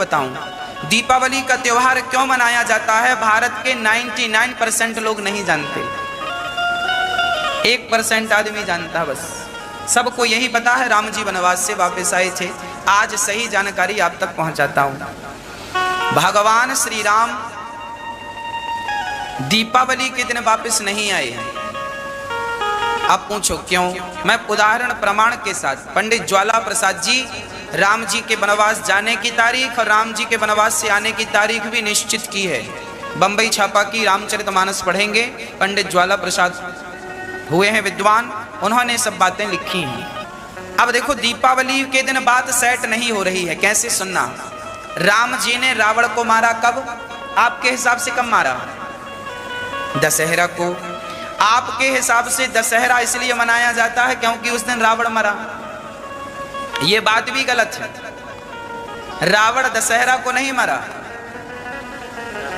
बताऊं, दीपावली का त्योहार क्यों मनाया जाता है, भारत के 99% लोग नहीं जानते, 1% आदमी जानता। बस सबको यही पता है राम जी वनवास से वापस आए थे। आज सही जानकारी आप तक पहुंचाता हूं। भगवान श्री राम दीपावली के दिन वापस नहीं आए हैं। आप पूछो क्यों? मैं उदाहरण प्रमाण के साथ, पंडित ज्वाला प्रसाद जी राम जी के वनवास जाने की तारीख और राम जी के वनवास से आने की तारीख भी निश्चित की है। बंबई छापा की रामचरितमानस पढ़ेंगे, पंडित ज्वाला प्रसाद हुए हैं विद्वान, उन्होंने सब बातें लिखी हैं। अब देखो, दीपावली के दिन बात सेट नहीं हो रही है। कैसे? सुनना। राम जी ने रावण को मारा कब? आपके हिसाब से कब मारा? दशहरा को। आपके हिसाब से दशहरा इसलिए मनाया जाता है क्योंकि उस दिन रावण मरा। यह बात भी गलत है। रावण दशहरा को नहीं मरा।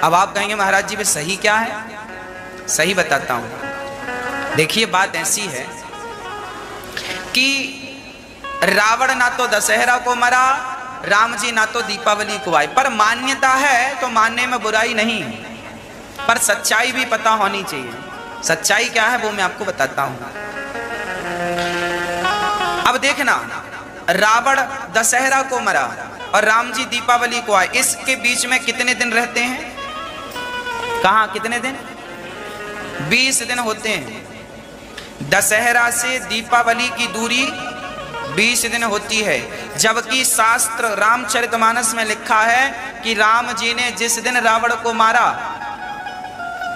अब आप कहेंगे महाराज जी वे सही क्या है? सही बताता हूं। देखिए, बात ऐसी है कि रावण ना तो दशहरा को मरा, राम जी ना तो दीपावली को आए। पर मान्यता है तो मानने में बुराई नहीं, पर सच्चाई भी पता होनी चाहिए। सच्चाई क्या है वो मैं आपको बताता हूं। अब देखना, रावण दशहरा को मरा और राम जी दीपावली को आए, इसके बीच में कितने दिन रहते हैं? कहां कितने दिन? 20 दिन होते हैं। दशहरा से दीपावली की दूरी 20 दिन होती है। जबकि शास्त्र रामचरितमानस में लिखा है कि राम जी ने जिस दिन रावण को मारा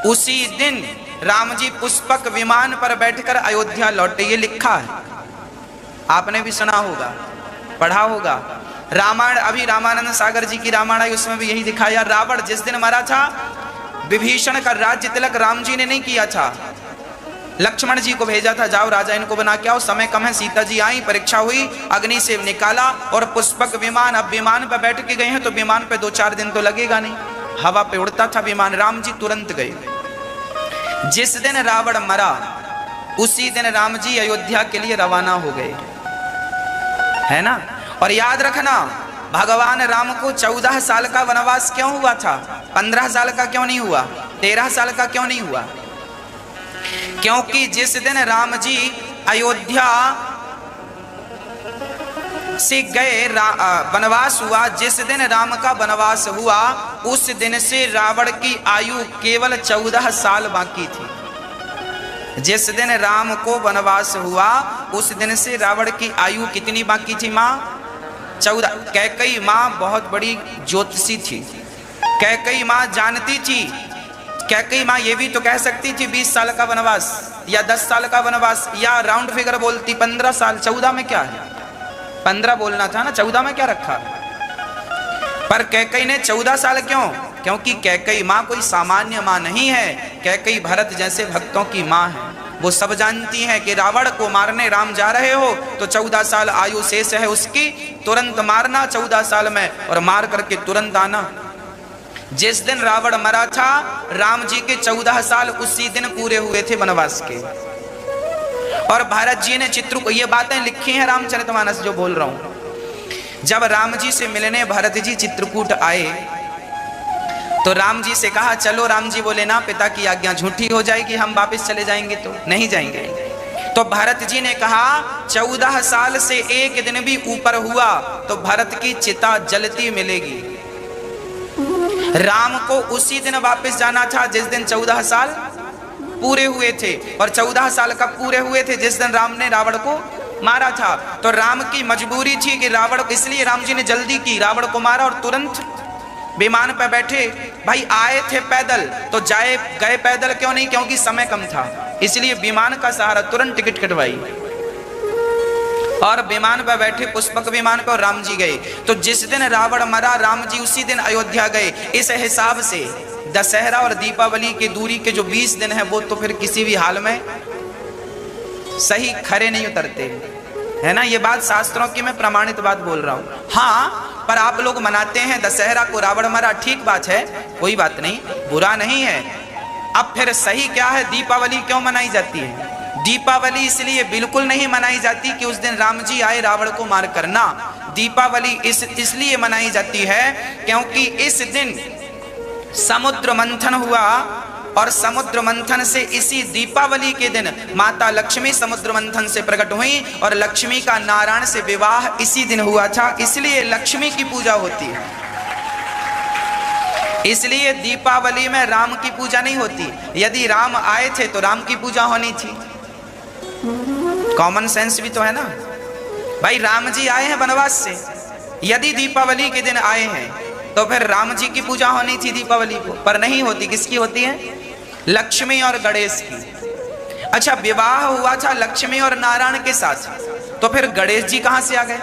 उसी दिन राम जी पुष्पक विमान पर बैठकर अयोध्या लौटे। ये लिखा है, आपने भी सुना होगा, पढ़ा होगा। रामायण, अभी रामानंद सागर जी की रामायण आई, उसमें भी यही दिखाया। रावण जिस दिन मरा था, विभीषण का राज्य तिलक राम जी ने नहीं किया था, लक्ष्मण जी को भेजा था, जाओ राजा इनको बना के आओ, समय कम है। सीता जी आई, परीक्षा हुई, अग्नि से निकाला और पुष्पक विमान। अब विमान पर बैठ के गए हैं तो विमान पे 2-4 दिन तो लगेगा नहीं, हवा पे उड़ता था विमान। राम जी तुरंत गए। जिस दिन रावण मरा उसी दिन राम जी अयोध्या के लिए रवाना हो गए, है ना। और याद रखना, भगवान राम को 14 साल का वनवास क्यों हुआ था? 15 साल का क्यों नहीं हुआ? 13 साल का क्यों नहीं हुआ? क्योंकि जिस दिन राम जी अयोध्या से गए, वनवास हुआ, जिस दिन राम का वनवास हुआ उस दिन से रावण की आयु केवल 14 साल बाकी थी। जिस दिन राम को वनवास हुआ उस दिन से रावण की आयु कितनी बाकी थी माँ? 14। कैकई माँ बहुत बड़ी ज्योतिषी थी। कैकई माँ जानती थी, कैकई माँ ये भी तो कह सकती थी 20 साल का वनवास या 10 साल का वनवास, या राउंड फिगर बोलती 15 साल। 14 में क्या है? 15 बोलना था ना, 14 में क्या रखा? पर कैकई ने 14 साल क्यों? क्योंकि कैकई माँ कोई सामान्य माँ नहीं है। कैकई भरत जैसे भक्तों की माँ है। वो सब जानती हैं कि रावण को मारने राम जा रहे हो तो 14 साल आयु शेष है उसकी, तुरंत मारना 14 साल में और मार करके तुरंत आना। जिस दिन रावण मरा था राम जी के 14 साल उसी दिन पूरे हुए थे वनवास के। और भरत जी ने चित्रकूट, ये बातें लिखी हैं रामचरितमानस जो बोल रहा हूं। जब राम जी से मिलने भरत जी चित्रकूट आए तो राम जी से कहा चलो। राम जी बोले ना, पिता की आज्ञा झूठी हो जाएगी, हम वापस चले जाएंगे तो नहीं जाएंगे। तो भरत जी ने कहा 14 साल से एक दिन भी ऊपर हुआ तो भरत की चिता जलती मिलेगी। राम को उसी दिन वापस जाना था जिस दिन 14 साल पूरे हुए थे, और 14 साल कब पूरे हुए थे? जिस दिन राम ने रावण को मारा था। तो राम की मजबूरी थी कि रावण, इसलिए राम जी ने जल्दी की, रावण को मारा और तुरंत विमान पर बैठे। भाई आए थे पैदल तो गए पैदल क्यों नहीं? क्योंकि समय कम था, इसलिए विमान का सहारा, तुरंत टिकट कटवाई और विमान पर बैठे, पुष्पक विमान पर राम जी गए। तो जिस दिन रावण मरा राम जी उसी दिन अयोध्या गए। इस हिसाब से दशहरा और दीपावली की दूरी के जो 20 दिन है वो तो फिर किसी भी हाल में सही खरे नहीं उतरते, है ना। ये बात शास्त्रों की मैं प्रमाणित बात बोल रहा हूं। हाँ, पर आप लोग मनाते हैं दशहरा को, रावण मरा, ठीक बात है, कोई बात नहीं, बुरा नहीं है। अब फिर सही क्या है? दीपावली क्यों मनाई जाती है? दीपावली इसलिए बिल्कुल नहीं मनाई जाती कि उस दिन राम जी आए रावण को मार करना। दीपावली इसलिए मनाई जाती है क्योंकि इस दिन समुद्र मंथन हुआ और समुद्र मंथन से इसी दीपावली के दिन माता लक्ष्मी समुद्र मंथन से प्रकट हुई और लक्ष्मी का नारायण से विवाह इसी दिन हुआ था, इसलिए लक्ष्मी की पूजा होती है। इसलिए दीपावली में राम की पूजा नहीं होती। यदि राम आए थे तो राम की पूजा होनी थी। कॉमन सेंस भी तो है ना भाई। राम जी आए हैं वनवास से, यदि दीपावली के दिन आए हैं तो फिर राम जी की पूजा होनी थी दीपावली को, पर नहीं होती। किसकी होती है? लक्ष्मी और गणेश की। अच्छा, विवाह हुआ था लक्ष्मी और नारायण के साथ, तो फिर गणेश जी कहां से आ गए?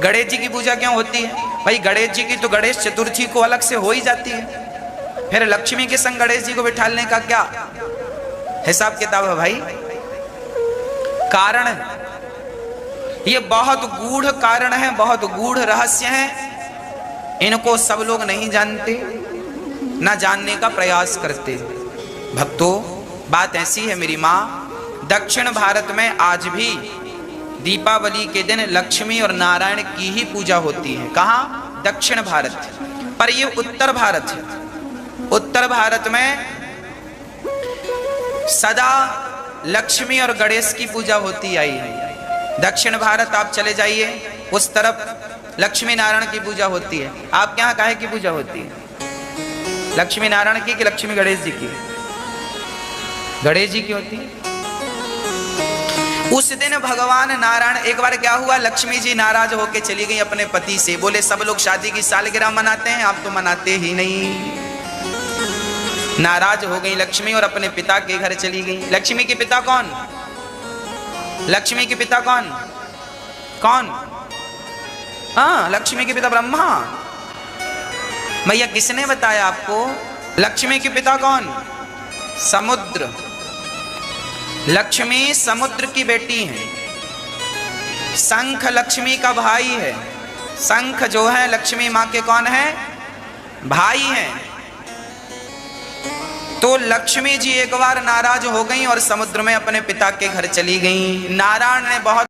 गणेश जी की पूजा क्यों होती है भाई? गणेश जी की तो गणेश चतुर्थी को अलग से हो ही जाती है, फिर लक्ष्मी के संग गणेश जी को बिठाने का क्या हिसाब किताब है भाई? कारण है ये बहुत गूढ़ कारण है, बहुत गूढ़ रहस्य है। इनको सब लोग नहीं जानते, ना जानने का प्रयास करते। भक्तों, बात ऐसी है मेरी माँ, दक्षिण भारत में आज भी दीपावली के दिन लक्ष्मी और नारायण की ही पूजा होती है। कहाँ? दक्षिण भारत। पर ये उत्तर भारत है। उत्तर भारत में सदा लक्ष्मी और गणेश की पूजा होती आई है। दक्षिण भारत आप चले जाइए, उस तरफ लक्ष्मी नारायण की पूजा होती है। आप यहाँ काहे की पूजा होती है? लक्ष्मी नारायण की कि लक्ष्मी गणेश जी की? गणेश जी की होती है। उस दिन भगवान नारायण, एक बार क्या हुआ, लक्ष्मी जी नाराज होके चली गई अपने पति से। बोले सब लोग शादी की सालगिरह मनाते हैं, आप तो मनाते ही नहीं। नाराज हो गई लक्ष्मी और अपने पिता के घर चली गई। लक्ष्मी के पिता कौन? लक्ष्मी के पिता कौन? कौन? हाँ, लक्ष्मी के पिता ब्रह्मा। भैया किसने बताया आपको? लक्ष्मी के पिता कौन? समुद्र। लक्ष्मी समुद्र की बेटी है। शंख लक्ष्मी का भाई है। शंख जो है लक्ष्मी माँ के कौन है? भाई हैं। तो लक्ष्मी जी एक बार नाराज हो गई और समुद्र में अपने पिता के घर चली गई। नारायण ने बहुत